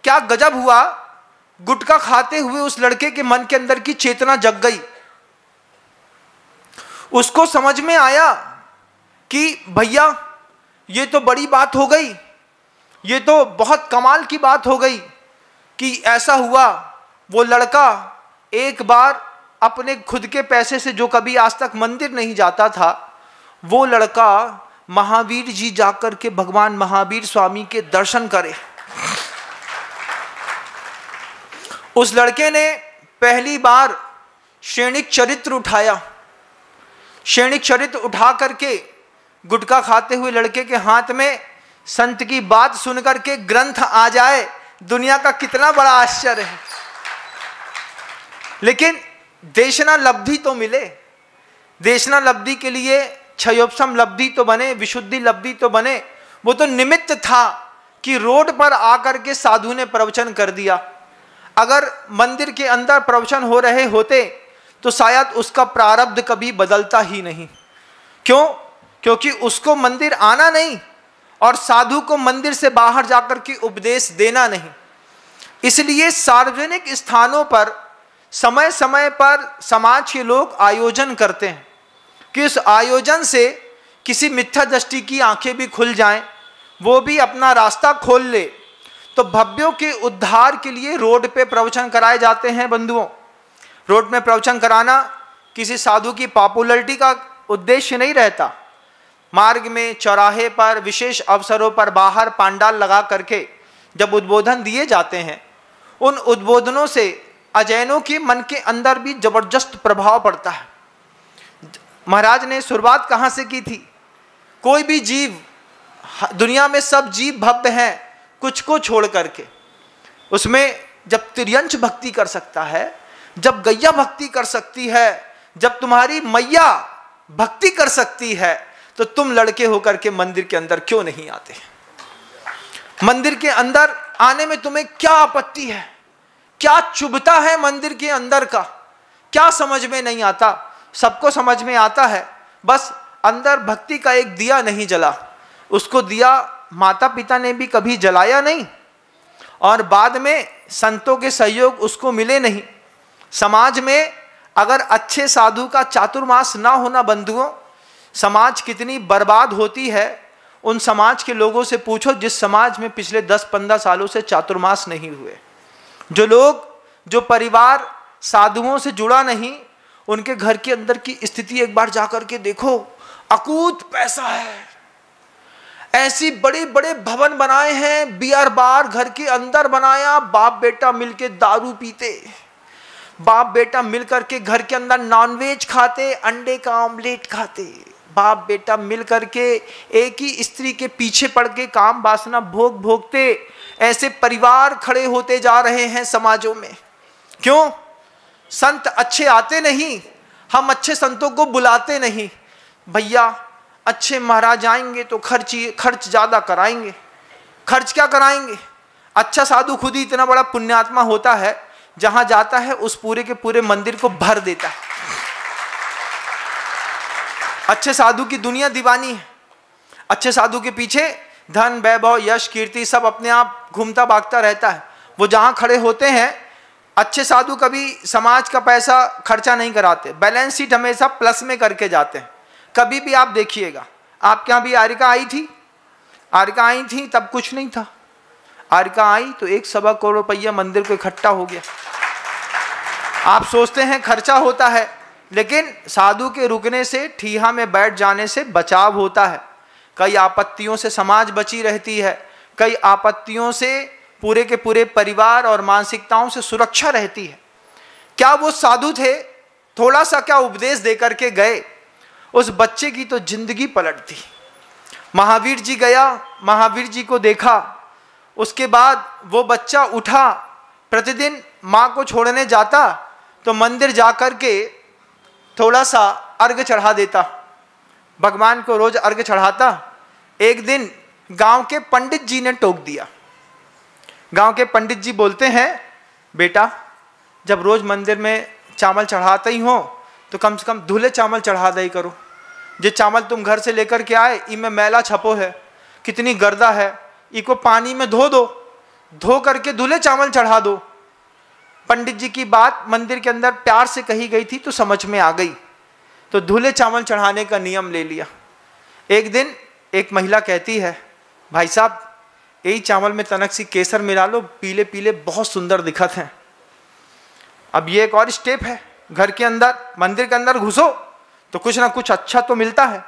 क्या गजब हुआ, गुटखा खाते हुए उस लड़के के मन के अंदर की चेतना जग गई। उसको समझ में आया कि भैया ये तो बड़ी बात हो गई, ये तो बहुत कमाल की बात हो गई कि ऐसा हुआ वो लड़का एक बार अपने खुद के पैसे से, जो कभी आज तक मंदिर नहीं जाता था, वो लड़का महावीर जी जाकर के भगवान महावीर स्वामी के दर्शन करे। उस लड़के ने पहली बार क्षणिक चरित्र उठाया। क्षणिक चरित्र उठा करके गुटखा खाते हुए लड़के के हाथ में संत की बात सुनकर के ग्रंथ आ जाए, दुनिया का कितना बड़ा आश्चर्य है। लेकिन देशना लब्धि तो मिले। देशना लब्धि के लिए क्षयोपशम लब्धि तो बने, विशुद्धि लब्धि तो बने। वो तो निमित्त था कि रोड पर आकर के साधु ने प्रवचन कर दिया। अगर मंदिर के अंदर प्रवचन हो रहे होते तो शायद उसका प्रारब्ध कभी बदलता ही नहीं। क्यों? क्योंकि उसको मंदिर आना नहीं और साधु को मंदिर से बाहर जाकर के उपदेश देना नहीं। इसलिए सार्वजनिक स्थानों पर समय समय पर समाज के लोग आयोजन करते हैं कि उस आयोजन से किसी मिथ्या दृष्टि की आंखें भी खुल जाएं, वो भी अपना रास्ता खोल ले। तो भव्यों के उद्धार के लिए रोड पे प्रवचन कराए जाते हैं बंधुओं। रोड में प्रवचन कराना किसी साधु की पॉपुलैरिटी का उद्देश्य नहीं रहता। मार्ग में, चौराहे पर, विशेष अवसरों पर बाहर पांडाल लगा करके जब उद्बोधन दिए जाते हैं, उन उद्बोधनों से अजैनों के मन के अंदर भी जबरदस्त प्रभाव पड़ता है। महाराज ने शुरुआत कहाँ से की थी? कोई भी जीव, दुनिया में सब जीव भव्य हैं कुछ को छोड़ करके। उसमें जब तिर्यंच भक्ति कर सकता है, जब गैया भक्ति कर सकती है, जब तुम्हारी मैया भक्ति कर सकती है, तो तुम लड़के होकर के मंदिर के अंदर क्यों नहीं आते? मंदिर के अंदर आने में तुम्हें क्या आपत्ति है? क्या चुभता है मंदिर के अंदर का? क्या समझ में नहीं आता? सबको समझ में आता है, बस अंदर भक्ति का एक दिया नहीं जला। उसको दिया माता पिता ने भी कभी जलाया नहीं और बाद में संतों के सहयोग उसको मिले नहीं। समाज में अगर अच्छे साधु का चातुर्मास ना होना बंधुओं, समाज कितनी बर्बाद होती है। उन समाज के लोगों से पूछो जिस समाज में पिछले 10-15 सालों से चातुर्मास नहीं हुए। जो लोग, जो परिवार साधुओं से जुड़ा नहीं, उनके घर के अंदर की स्थिति एक बार जाकर के देखो। अकूत पैसा है, ऐसी बड़े बड़े भवन बनाए हैं, बियर बार घर के अंदर बनाया, बाप बेटा मिलके दारू पीते, बाप बेटा मिलकर के घर के अंदर नॉनवेज खाते, अंडे का ऑमलेट खाते, बाप बेटा मिलकर के एक ही स्त्री के पीछे पड़ के काम वासना भोग भोगते। ऐसे परिवार खड़े होते जा रहे हैं समाजों में। क्यों? संत अच्छे आते नहीं, हम अच्छे संतों को बुलाते नहीं। भैया अच्छे महाराज आएंगे तो खर्च ज़्यादा कराएंगे। खर्च क्या कराएंगे? अच्छा साधु खुद ही इतना बड़ा पुण्यात्मा होता है, जहां जाता है उस पूरे के पूरे मंदिर को भर देता है। अच्छे साधु की दुनिया दीवानी है। अच्छे साधु के पीछे धन, वैभव, यश, कीर्ति सब अपने आप घूमता भागता रहता है। वो जहां खड़े होते हैं, अच्छे साधु कभी समाज का पैसा खर्चा नहीं कराते, बैलेंस शीट हमेशा प्लस में करके जाते हैं। कभी भी आप देखिएगा, आपके यहाँ भी आरिका आई थी, आरिका आई थी तब कुछ नहीं था। आरिका आई तो 1.25 करोड़ रुपया मंदिर को इकट्ठा हो गया। आप सोचते हैं खर्चा होता है, लेकिन साधु के रुकने से, ठीहा में बैठ जाने से बचाव होता है। कई आपत्तियों से समाज बची रहती है, कई आपत्तियों से पूरे के पूरे परिवार और मानसिकताओं से सुरक्षा रहती है। क्या वो साधु थे? थोड़ा सा क्या उपदेश देकर के गए, उस बच्चे की तो जिंदगी पलट दी। महावीर जी गया, महावीर जी को देखा, उसके बाद वो बच्चा उठा, प्रतिदिन माँ को छोड़ने जाता तो मंदिर जाकर के थोड़ा सा अर्घ चढ़ा देता, भगवान को रोज अर्घ चढ़ाता। एक दिन गांव के पंडित जी ने टोक दिया। गांव के पंडित जी बोलते हैं, बेटा जब रोज मंदिर में चावल चढ़ाते ही हो तो कम से कम धुले चावल चढ़ा दे करो। जो चावल तुम घर से लेकर के आए, इनमें मैला छपो है, कितनी गर्दा है, इको पानी में धो दो, धो करके धुले चावल चढ़ा दो। पंडित जी की बात मंदिर के अंदर प्यार से कही गई थी तो समझ में आ गई, तो धुले चावल चढ़ाने का नियम ले लिया। एक दिन एक महिला कहती है, भाई साहब यही चावल में तनक सी केसर मिला लो, पीले पीले बहुत सुंदर दिखत हैं। अब ये एक और स्टेप है, घर के अंदर मंदिर के अंदर घुसो तो कुछ ना कुछ अच्छा तो मिलता है।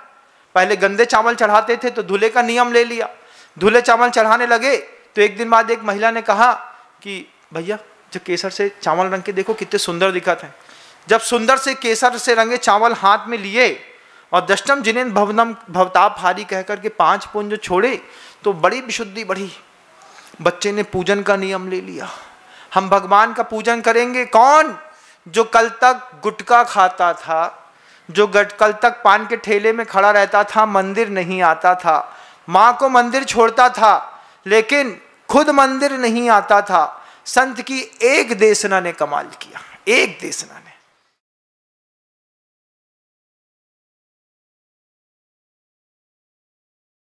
पहले गंदे चावल चढ़ाते थे तो धुले का नियम ले लिया, धुले चावल चढ़ाने लगे तो एक दिन बाद एक महिला ने कहा कि भैया जो केसर से चावल रंग के देखो कितने सुंदर दिखत हैं। जब सुंदर से केसर से रंगे चावल हाथ में लिए और दष्टम जिनेन भवनम भवताप हारी कह करके 5 पुंज छोड़े तो बड़ी विशुद्धि बढ़ी। बच्चे ने पूजन का नियम ले लिया, हम भगवान का पूजन करेंगे। कौन? जो कल तक गुटखा खाता था, जो कल तक पान के ठेले में खड़ा रहता था, मंदिर नहीं आता था, माँ को मंदिर छोड़ता था लेकिन खुद मंदिर नहीं आता था। संत की एक देशना ने कमाल किया, एक देशना ने।